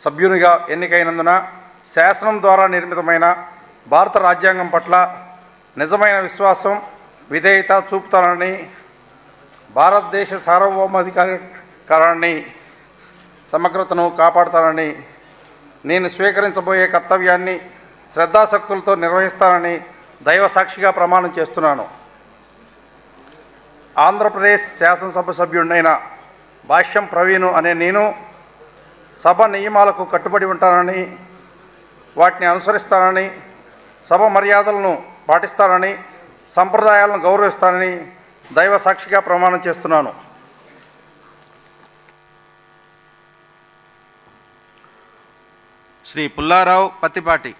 సభ్యునిగా ఎన్నికైనందున శాసనం ద్వారా నిర్మితమైన భారత రాజ్యాంగం పట్ల నిజమైన విశ్వాసం, విధేయత చూపుతానని, భారతదేశ సార్వభౌమాధికారాన్ని, సమగ్రతను కాపాడుతానని, నేను స్వీకరించబోయే కర్తవ్యాన్ని శ్రద్ధాశక్తులతో నిర్వహిస్తానని దైవ సాక్షిగా ప్రమాణం చేస్తున్నాను. ఆంధ్రప్రదేశ్ శాసనసభ సభ్యుడినైన భాష్యం ప్రవీణు అనే నేను సభ నియమాలకు కట్టుబడి ఉంటానని, వాటిని అనుసరిస్తానని, సభ మర్యాదలను పాటిస్తానని, సంప్రదాయాలను గౌరవిస్తానని దైవ సాక్షిగా ప్రమాణం చేస్తున్నాను. శ్రీ పుల్లారావు పత్తిపాటి.